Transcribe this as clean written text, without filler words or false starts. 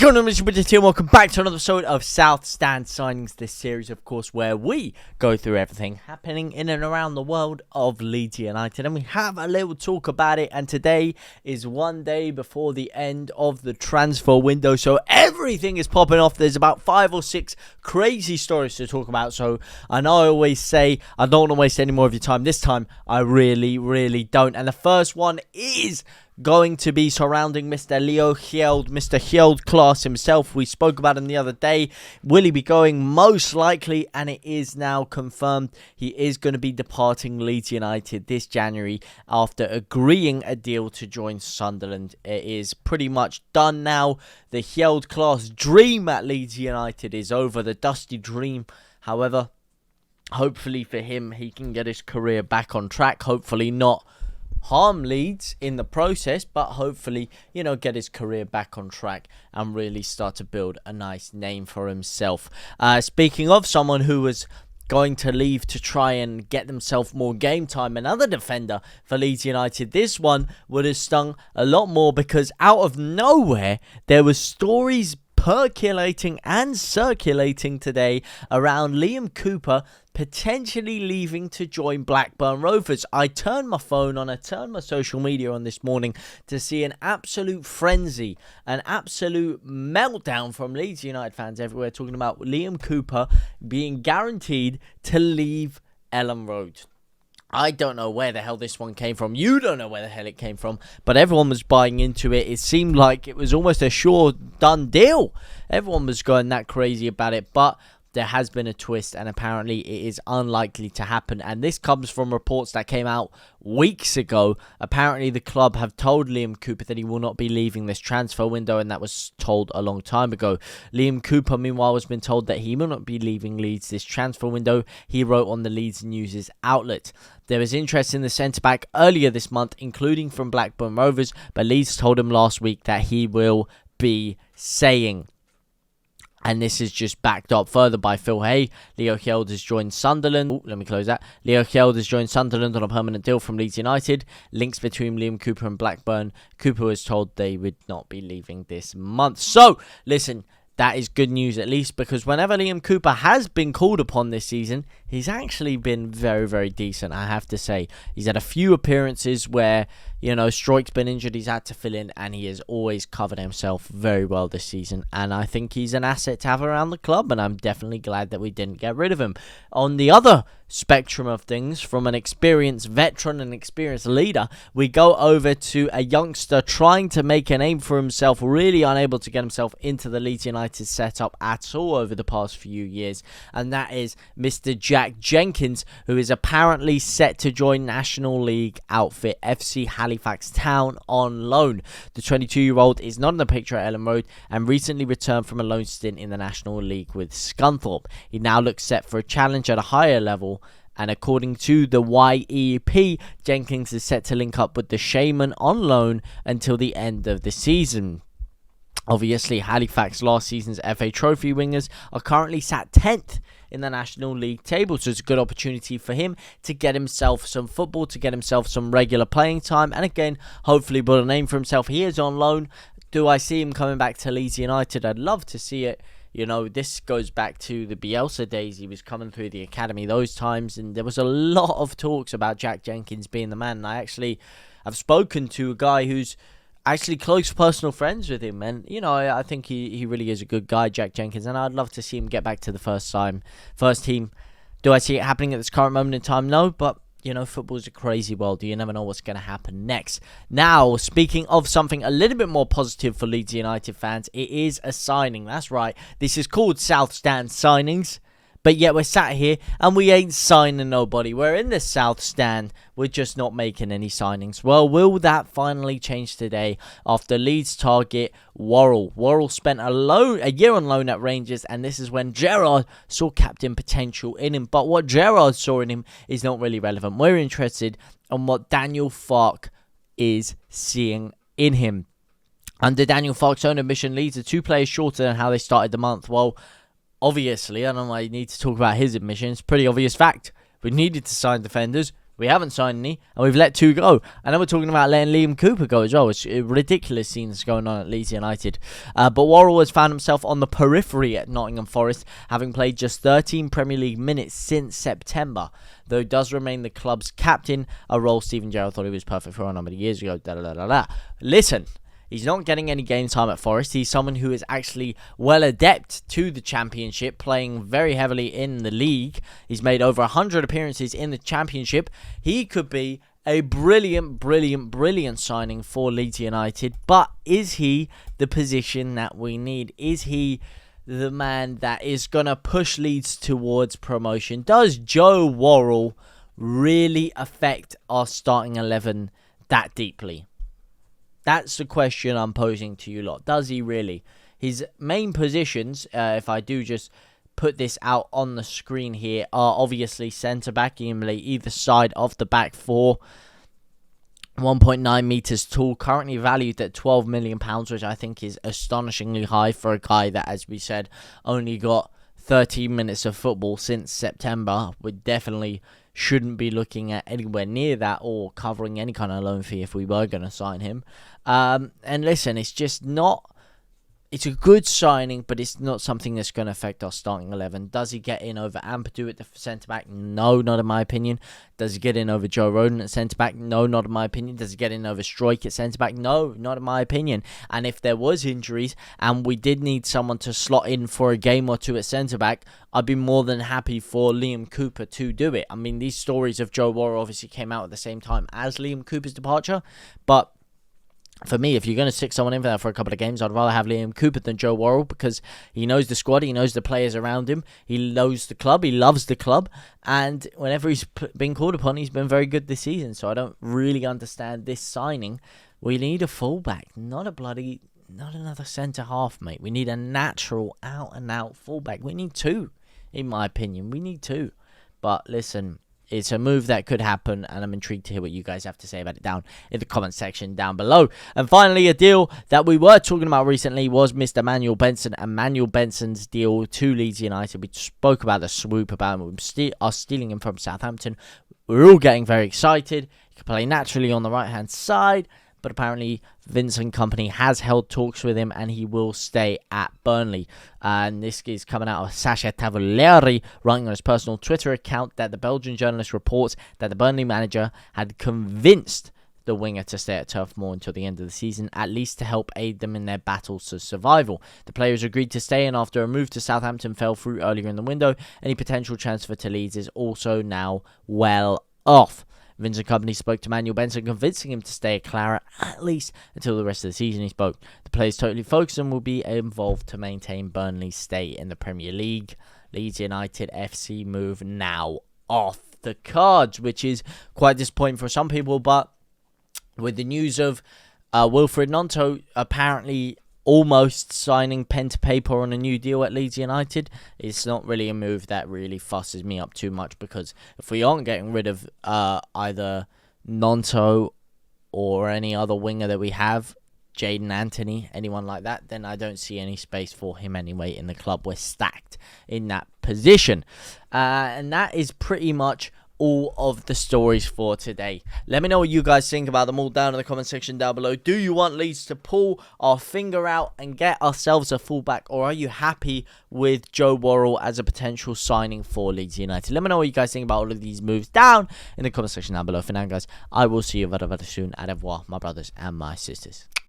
going on, Mr. Bridget here? Welcome back to another episode of South Stand Signings, this series, of course, where we go through everything happening in and around the world of Leeds United, and we have a little talk about it. And today is one day before the end of the transfer window, so everything is popping off. There's about 5 or 6 crazy stories to talk about, so I know I always say I don't want to waste any more of your time. This time, I really don't. And the first one is going to be surrounding Mr. Leo Hjeld, Mr. Hjeld class himself. We spoke about him the other day. Will he be going? Most likely, and it is now confirmed. He is going to be departing Leeds United this January after agreeing a deal to join Sunderland. It is pretty much done now. The Hjeld class dream at Leeds United is over. The dusty dream, however, hopefully for him, he can get his career back on track. Hopefully not harm Leeds in the process, but hopefully, get his career back on track and really start to build a nice name for himself. Speaking of someone who was going to leave to try and get themselves more game time, another defender for Leeds United, this one would have stung a lot more because out of nowhere, there were stories percolating and circulating today around Liam Cooper potentially leaving to join Blackburn Rovers. I turned my phone on, I turned my social media on this morning to see an absolute frenzy, an absolute meltdown from Leeds United fans everywhere talking about Liam Cooper being guaranteed to leave Elland Road. I don't know where the hell this one came from. You don't know where the hell it came from. But everyone was buying into it. It seemed like it was almost a sure done deal. Everyone was going that crazy about it. But there has been a twist, and apparently it is unlikely to happen. And this comes from reports that came out weeks ago. Apparently the club have told Liam Cooper that he will not be leaving this transfer window, and that was told a long time ago. Liam Cooper, meanwhile, has been told that he will not be leaving Leeds this transfer window. He wrote on the Leeds News' outlet. There was interest in the centre-back earlier this month, including from Blackburn Rovers, but Leeds told him last week that he will be staying. And this is just backed up further by Phil Hay. Leo Hjeld has joined Sunderland. Let me close that. Leo Hjeld has joined Sunderland on a permanent deal from Leeds United. Links between Liam Cooper and Blackburn. Cooper was told they would not be leaving this month. So, listen, that is good news at least, because whenever Liam Cooper has been called upon this season, he's actually been very decent, I have to say. He's had a few appearances where, Stroik's been injured, he's had to fill in, and he has always covered himself very well this season. And I think he's an asset to have around the club, and I'm definitely glad that we didn't get rid of him. On the other spectrum of things, from an experienced veteran and experienced leader, we go over to a youngster trying to make a name for himself, really unable to get himself into the Leeds United setup at all over the past few years, and that is Mr. Jack Jenkins, who is apparently set to join National League outfit FC Halifax Town on loan. The 22-year-old is not in the picture at Elland Road and recently returned from a loan stint in the National League with Scunthorpe. He now looks set for a challenge at a higher level, and according to the YEP, Jenkins is set to link up with the Shaman on loan until the end of the season. Obviously, Halifax last season's FA Trophy wingers are currently sat 10th in the National League table, so it's a good opportunity for him to get himself some football, to get himself some regular playing time, and again, hopefully build a name for himself. He is on loan. Do I see him coming back to Leeds United? I'd love to see it. This goes back to the Bielsa days. He was coming through the academy those times, and there was a lot of talks about Jack Jenkins being the man. And I've spoken to a guy who's actually close personal friends with him, and I think he really is a good guy, Jack Jenkins, and I'd love to see him get back to the first team. Do I see it happening at this current moment in time? No, but football's a crazy world. You never know what's going to happen next. Now, speaking of something a little bit more positive for Leeds United fans, it is a signing. That's right. This is called South Stand Signings. But yet we're sat here and we ain't signing nobody. We're in the South Stand. We're just not making any signings. Well, will that finally change today after Leeds target Worrall? Worrall spent a year on loan at Rangers, and this is when Gerrard saw captain potential in him. But what Gerrard saw in him is not really relevant. We're interested in what Daniel Farke is seeing in him. Under Daniel Farke's own admission, Leeds are 2 players shorter than how they started the month. Well, obviously, I don't know why you need to talk about his admission. It's a pretty obvious fact. We needed to sign defenders. We haven't signed any, and we've let 2 go. And then we're talking about letting Liam Cooper go as well. It's ridiculous scenes going on at Leeds United. But Worrall has found himself on the periphery at Nottingham Forest, having played just 13 Premier League minutes since September. Though does remain the club's captain, a role Steven Gerrard thought he was perfect for a number of years ago. Listen. He's not getting any game time at Forest. He's someone who is actually well adept to the Championship, playing very heavily in the league. He's made over 100 appearances in the Championship. He could be a brilliant signing for Leeds United. But is he the position that we need? Is he the man that is going to push Leeds towards promotion? Does Joe Worrall really affect our starting 11 that deeply? That's the question I'm posing to you lot. Does he really? His main positions, if I do just put this out on the screen here, are obviously centre-back, either side of the back four. 1.9 metres tall, currently valued at £12 million, which I think is astonishingly high for a guy that, as we said, only got 13 minutes of football since September. We definitely shouldn't be looking at anywhere near that or covering any kind of loan fee if we were going to sign him. And listen, it's just not... It's a good signing, but it's not something that's going to affect our starting 11. Does he get in over Ampadu at the centre-back? No, not in my opinion. Does he get in over Joe Rodon at centre-back? No, not in my opinion. Does he get in over Struijk at centre-back? No, not in my opinion. And if there was injuries and we did need someone to slot in for a game or two at centre-back, I'd be more than happy for Liam Cooper to do it. I mean, these stories of Joe Worrall obviously came out at the same time as Liam Cooper's departure, but for me, if you're going to stick someone in there for a couple of games, I'd rather have Liam Cooper than Joe Worrall, because he knows the squad, he knows the players around him, he knows the club, he loves the club, and whenever he's been called upon, he's been very good this season. So I don't really understand this signing. We need a fullback, not another centre-half, mate. We need a natural, out-and-out fullback. We need 2, in my opinion. We need 2. But listen, it's a move that could happen, and I'm intrigued to hear what you guys have to say about it down in the comment section down below. And finally, a deal that we were talking about recently was Mr. Manuel Benson and Manuel Benson's deal to Leeds United. We spoke about the swoop, about us stealing him from Southampton. We're all getting very excited. He can play naturally on the right-hand side, but apparently Vincent Company has held talks with him and he will stay at Burnley. And this is coming out of Sasha Tavoleri, writing on his personal Twitter account that the Belgian journalist reports that the Burnley manager had convinced the winger to stay at Turf Moor until the end of the season, at least to help aid them in their battles to survival. The players agreed to stay in after a move to Southampton fell through earlier in the window. Any potential transfer to Leeds is also now well off. Vincent Company spoke to Manuel Benson, convincing him to stay at Claret at least until the rest of the season. He spoke. The players totally focused and will be involved to maintain Burnley's stay in the Premier League. Leeds United FC move now off the cards, which is quite disappointing for some people. But with the news of Wilfried Gnonto apparently almost signing pen to paper on a new deal at Leeds United, it's not really a move that really fusses me up too much, because if we aren't getting rid of either Gnonto or any other winger that we have, Jaden Anthony, anyone like that, then I don't see any space for him anyway in the club. We're stacked in that position. And that is pretty much all of the stories for today. Let me know what you guys think about them all down in the comment section down below. Do you want Leeds to pull our finger out and get ourselves a fullback, or are you happy with Joe Worrall as a potential signing for Leeds United? Let me know what you guys think about all of these moves down in the comment section down below. For now, guys, I will see you very, very soon. Au revoir, my brothers and my sisters.